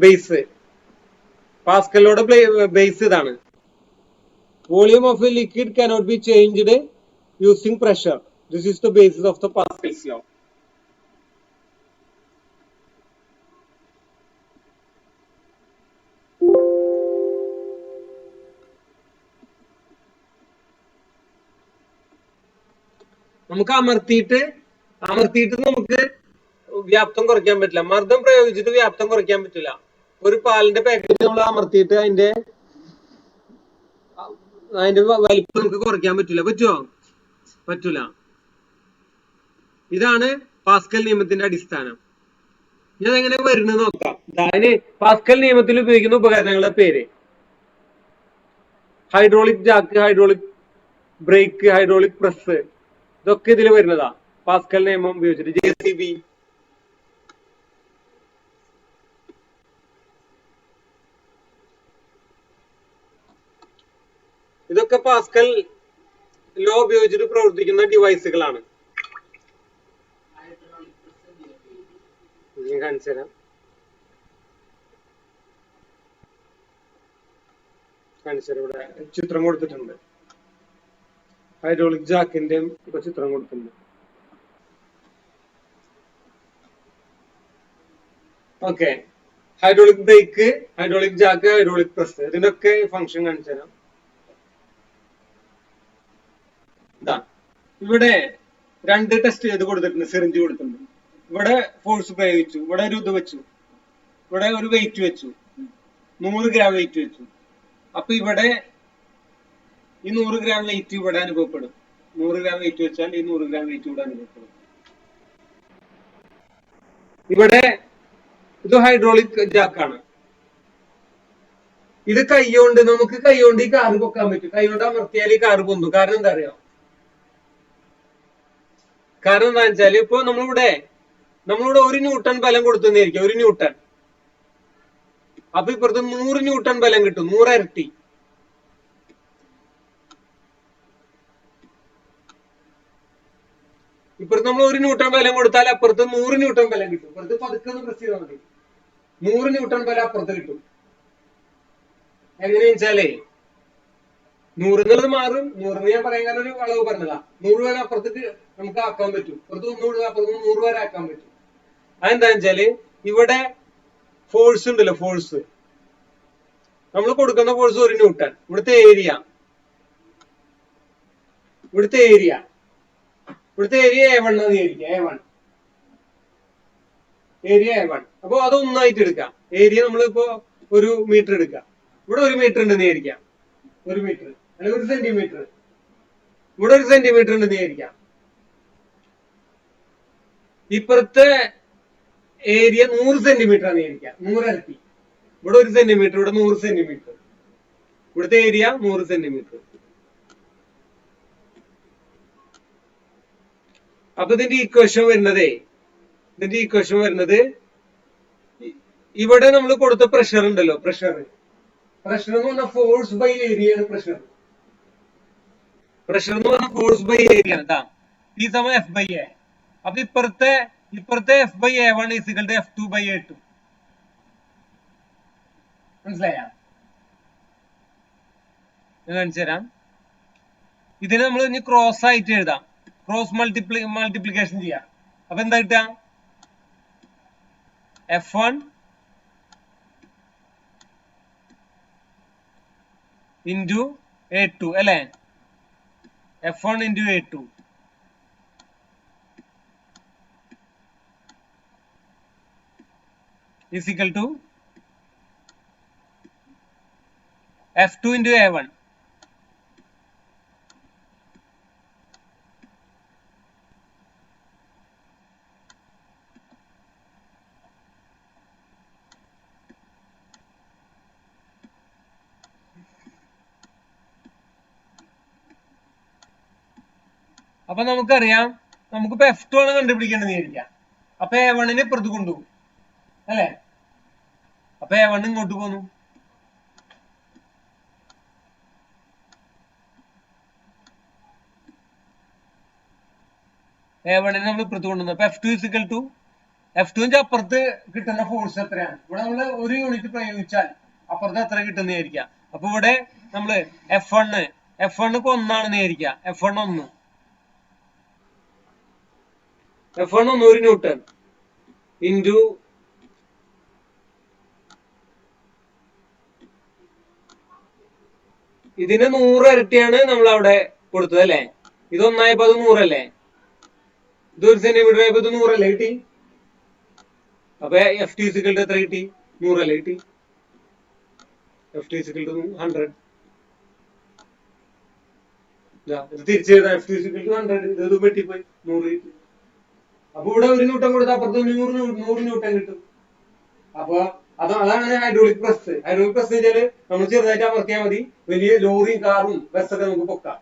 [SPEAKER 1] ബേസ്. പാസ്കലോടെ ബേസ് ഇതാണ്. Volume of A liquid cannot be changed using pressure. This is the basis of the Pascal's law. നമുക്ക് അമർത്തിയിട്ട് നമുക്ക് വ്യാപ്തം കുറയ്ക്കാൻ പറ്റില്ല. മർദ്ദം പ്രയോഗിച്ചിട്ട് വ്യാപ്തം കുറയ്ക്കാൻ പറ്റില്ല. ഒരു പാലിന്റെ പാക്കറ്റ് നമ്മൾ അമർത്തിയിട്ട് അതിന്റെ വലിപ്പം നമുക്ക് കുറയ്ക്കാൻ പറ്റില്ല. പറ്റുമോ? പറ്റൂല. ഇതാണ് പാസ്കൽ നിയമത്തിന്റെ അടിസ്ഥാനം. ഞാൻ എങ്ങനെ വരുന്നത് നോക്കാം. അതിന് പാസ്കൽ നിയമത്തിൽ ഉപയോഗിക്കുന്ന ഉപകരണങ്ങളുടെ പേര്: hydraulic Jack, hydraulic break, hydraulic press, ഇതൊക്കെ ഇതിൽ വരുന്നതാ പാസ്കൽ നിയമം ഉപയോഗിച്ചിട്ട്. JCB, ഇതൊക്കെ പാസ്കൽ ലോ ഉപയോഗിച്ചിട്ട് പ്രവർത്തിക്കുന്ന ഡിവൈസുകളാണ്. ഞാൻ കാണിച്ചു തരാം. ഇവിടെ ചിത്രം കൊടുത്തിട്ടുണ്ട്. ഹൈഡ്രോളിക് ജാക്കിന്റെ ചിത്രം കൊടുത്തിട്ടുണ്ട്. Okay, hydraulic break, hydraulic Jack, hydraulic press, ഇതിനൊക്കെ ഫംഗ്ഷൻ കാണിച്ചു തരാം. ഇവിടെ 2 ടെസ്റ്റ് ചെയ്ത് കൊടുത്തിട്ടുണ്ട്, സിറിഞ്ച് കൊടുത്തിട്ടുണ്ട്. ഇവിടെ ഫോഴ്സ് പ്രയോഗിച്ചു, ഇവിടെ ഒരു ഇത് വെച്ചു, ഇവിടെ ഒരു വെയിറ്റ് വെച്ചു, 100 ഗ്രാം വെയിറ്റ് വെച്ചു. അപ്പൊ ഇവിടെ ഈ 100 ഗ്രാം വെയിറ്റ് ഇവിടെ അനുഭവപ്പെടും. 100 ഗ്രാം വെയിറ്റ് വെച്ചാൽ ഈ 100 ഗ്രാം വെയിറ്റ് ഇവിടെ അനുഭവപ്പെടും. ഇവിടെ ഇത് ഹൈഡ്രോളിക് ജാക്കാണ്. ഇത് കൈകൊണ്ട് നമുക്ക് കൈകൊണ്ട് ഈ കാറ് പൊക്കാൻ പറ്റും. കൈകൊണ്ട് അമർത്തിയാൽ ഈ കാറ് പൊന്തും. കാരണം എന്താ അറിയോ? കാരണം എന്താ വെച്ചാല് ഇപ്പൊ നമ്മളിവിടെ 1 ന്യൂട്ടൺ ബലം കൊടുത്തുന്നിരിക്കും, 1 ന്യൂട്ടൺ. അപ്പൊ ഇപ്പുറത്ത് 100 ന്യൂട്ടൺ ബലം കിട്ടും, 100 ഇരട്ടി. ഇപ്പുറത്ത് നമ്മൾ 1 ന്യൂട്ടൺ ബലം കൊടുത്താൽ അപ്പുറത്ത് 100 ന്യൂട്ടൺ ബലം കിട്ടും. ഇപ്പുറത്ത് പതുക്കെ ഒന്ന് പ്രസ് ചെയ്താൽ മതി, 100 ന്യൂട്ടൺ ബലം അപ്പുറത്ത് കിട്ടും. എങ്ങനെയാ വെച്ചാലേ 100 എന്നുള്ളത് മാറും. 100 ഞാൻ പറയാൻ കാരണം ഒരു അളവ് പറഞ്ഞതാ. 100 വരെ അപ്പുറത്തേക്ക് നമുക്ക് ആക്കാൻ പറ്റും. ഇപ്പുറത്ത് 100 അപ്പുറത്ത് 100 വരെ ആക്കാൻ പറ്റും. അതെന്താ വെച്ചാല് ഇവിടെ ഫോഴ്സ് ഉണ്ടല്ലോ, ഫോഴ്സ് നമ്മൾ കൊടുക്കുന്ന ഫോഴ്സ് 1 ന്യൂട്ടൺ. ഇവിടുത്തെ ഏരിയ A1 എന്ന് വിചാരിക്കുക, ഏരിയ A1. അപ്പൊ അത് ഒന്നായിട്ട് എടുക്കാം. ഏരിയ നമ്മളിപ്പോ 1 മീറ്റർ എടുക്കാം. ഇവിടെ 1 മീറ്റർ ഉണ്ടെന്ന് വിചാരിക്കാം, 1 മീറ്റർ അല്ലെങ്കിൽ 1 സെന്റിമീറ്റർ. ഇവിടെ 1 സെന്റിമീറ്റർ ഉണ്ടെന്ന് വിചാരിക്കാം. ഇപ്പുറത്തെ ഏരിയ 100 സെന്റിമീറ്റർ ആണെന്ന് വിചാരിക്കാം, 100 ഇരട്ടി. ഇവിടെ 1 സെന്റിമീറ്റർ, ഇവിടെ 100 സെന്റിമീറ്റർ. ഇവിടുത്തെ ഏരിയ 100 സെന്റിമീറ്റർ. അപ്പൊ ഇതിന്റെ ഈക്വേഷൻ വരുന്നത് ഇവിടെ നമ്മൾ കൊടുത്ത പ്രഷർ ഉണ്ടല്ലോ, പ്രഷർ എന്ന് പറഞ്ഞാൽ ഫോഴ്സ് ബൈ ഏരിയ ആണ്. പ്രഷർ എന്ന് പറഞ്ഞാൽ ഫോഴ്സ് ബൈ ഏരിയ ആണ്. ഈ സമയം F by A. അപ്പൊ ഇപ്പുറത്തെ F by A1 is equal to F2 by A2. മനസ്സിലായ? ഞാൻ കാണിച്ചു തരാം. ഇതിനെ നമ്മൾ ഇനി ക്രോസ് ആയിട്ട് എഴുതാം, ക്രോസ് മൾട്ടിപ്ലിക്കേഷൻ ചെയ്യാം. അപ്പൊ എന്താ കിട്ടുക? F1 into A2 അല്ലെ? F1 into A2 is equal to F2 into A1. അപ്പൊ നമുക്കറിയാം, നമുക്കിപ്പോ F2 ആണ് കണ്ടുപിടിക്കേണ്ടത് വിചാരിക്കാം. അപ്പൊ A1 ഇപ്പുറത്ത് കൊണ്ടുപോകും അല്ലെ? അപ്പൊ A1 ഇങ്ങോട്ട് പോന്നു. A1 നമ്മൾ ഇപ്പുറത്ത് കൊണ്ടുവന്നു. അപ്പൊ F2 is equal to F2 അപ്പുറത്ത് കിട്ടുന്ന ഫോഴ്സ് എത്രയാണ്? ഇവിടെ നമ്മൾ 1 യൂണിറ്റ് പ്രയോഗിച്ചാൽ അപ്പുറത്ത് എത്ര കിട്ടുന്ന വിചാരിക്കാം. അപ്പൊ ഇവിടെ നമ്മള് F1 ഇപ്പൊ 1 ആണെന്ന് വിചാരിക്കാം. F1 1 1 ന്യൂട്ടൺ ഇൻറ്റു ഇതിന് 100 ഇരട്ടിയാണ് നമ്മൾ അവിടെ കൊടുത്തത് അല്ലെ? ഇത് 1 ആയപ്പോ അത് 100 അല്ലേ? ഇത് 1 സെന്റിമീറ്റർ ആയപ്പോ ഇത് 100 അല്ലേ കിട്ടി? അപ്പൊ F2 is equal to എത്ര കിട്ടി? 100 അല്ലേ കിട്ടി? F2 is equal to 100. ഇത് തിരിച്ചെഴുതാം. F2 is equal to 100. ഇത് വെട്ടിപ്പോയി 100 കിട്ടി. അപ്പൊ ഇവിടെ 1 ന്യൂട്ടൺ കൊടുത്ത അപ്പുറത്ത് 100 ന്യൂട്ടൺ കിട്ടും. അപ്പൊ അതാണ് ഹൈഡ്രോളിക് പ്രസ്. ഹൈഡ്രോളിക് പ്രസ് വെച്ചാല് നമ്മൾ ചെറുതായിട്ട് അമർത്തിയാൽ മതി, വലിയ ലോറിയും കാറും ബസ്സൊക്കെ നമുക്ക് പൊക്കാം.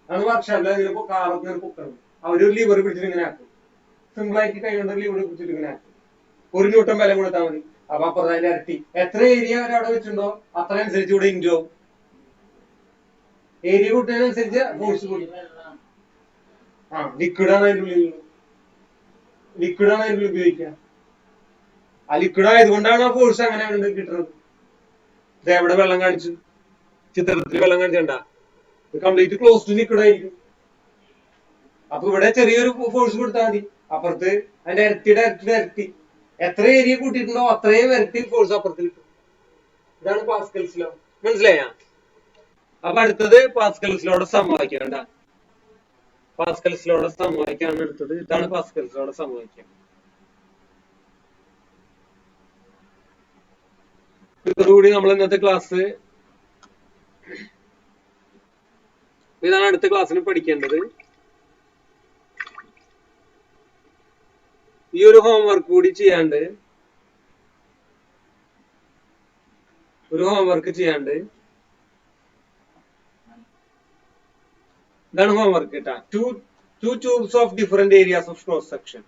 [SPEAKER 1] അതാണ് വർക്ക്ഷോപ്പിൽ അതിന് കാറൊക്കെ പൊക്കണം. അവരൊരു ലിവർ പിടിച്ചിട്ട് ഇങ്ങനെ ആക്കും. സിമ്പിൾ ആയിട്ട് കൈകൊണ്ട് ലിവർ പിടിച്ചിട്ട് ഇങ്ങനെ ആക്കും. 1 ന്യൂട്ടൺ ബലം കൊടുത്താൽ മതി. അപ്പൊ അപ്പുറത്ത് അതിന്റെ ഇരട്ടി എത്ര ഏരിയ അവിടെ വെച്ചിട്ടുണ്ടോ അത്ര അനുസരിച്ച് ഇവിടെ ഇൻഡോ ഏരിയ കൂട്ടുന്നതിനനുസരിച്ച് ഫോഴ്സ് കൂടി. ലിക്വിഡാണ് അതിന്റെ ഉള്ളിൽ ഉപയോഗിക്കുക. ആ ലിക്വിഡ് ആയതുകൊണ്ടാണ് ആ ഫോഴ്സ് അങ്ങനെ കിട്ടുന്നത്. ഇത് എവിടെ വെള്ളം കാണിച്ചു? ചിത്രത്തിൽ വെള്ളം കാണിച്ചണ്ട. ഇത് കംപ്ലീറ്റ് ക്ലോസ്ഡ് ലിക്വിഡ് ആയിരിക്കും. അപ്പൊ ഇവിടെ ചെറിയൊരു ഫോഴ്സ് കൊടുത്താൽ മതി, അപ്പുറത്ത് അതിന്റെ ഇരട്ടി. എത്ര ഏരിയ കൂട്ടിയിട്ടുണ്ടോ അത്രയും ഇരട്ടി ഫോഴ്സ് അപ്പുറത്ത് കിട്ടും. ഇതാണ് പാസ്കൽസ് ലോ. മനസ്സിലായ? അപ്പൊ അടുത്തത് പാസ്കൽസ് ലോയുടെ സമവാക്യം. പാസ്കൽസ് ലോയുടെ സമവാക്യമാണ് എടുത്തത്. ഇതാണ് പാസ്കൽസ് ലോയുടെ സമവാക്യം. ഇതോടുകൂടി നമ്മൾ ഇന്നത്തെ ക്ലാസ്, ഇതാണ് അടുത്ത ക്ലാസ്സിന് പഠിക്കേണ്ടത്. ഈ ഒരു ഹോംവർക്ക് കൂടി ചെയ്യാണ്ട് ഒരു ഹോംവർക്ക് ചെയ്യാണ്ട്. ഇതാണ് ഹോംവർക്ക് കേട്ടാ. Two tubes of different areas of cross section.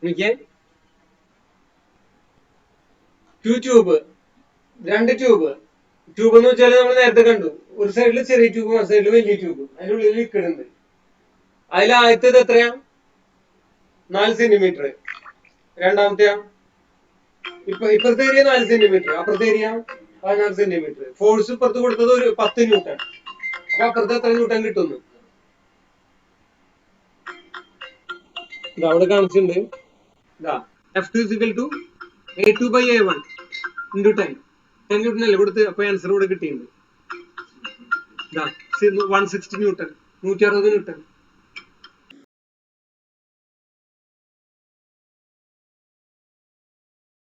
[SPEAKER 1] എനിക്ക് 2 ട്യൂബ്, 2 ട്യൂബ്. ട്യൂബ് എന്ന് വെച്ചാൽ നമ്മൾ നേരത്തെ കണ്ടു, ഒരു സൈഡിൽ ചെറിയ ട്യൂബ്, ഒരു സൈഡിൽ വലിയ ട്യൂബ്, അതിനുള്ളിൽ ലിക്വിഡ് ഉണ്ട്. അതിൽ ആദ്യത്തേത് എത്രയാ? 4 സെന്റിമീറ്റർ. രണ്ടാമത്തെ ഇപ്പുറത്തെ ഏരിയ 4 സെന്റിമീറ്റർ, അപ്പുറത്തെ ഏരിയ 16 സെന്റിമീറ്റർ. ഫോഴ്സ് ഇപ്പുറത്ത് കൊടുത്തത് ഒരു 10 ന്യൂട്ടൺ. അപ്പൊ അപ്പുറത്ത് എത്ര ന്യൂട്ടൺ കിട്ടുന്നു? ഇത് അവിടെ കാണിച്ചിട്ടുണ്ട്. F2 is equal to A2 by A1 into 10. 10 newton അല്ലേ കൊടുത്ത്, അപ്പൊ ആൻസർ ഇവിടെ കിട്ടിയിട്ടുണ്ട്. 160 ന്യൂട്ടൺ, 160 ന്യൂട്ടൺ.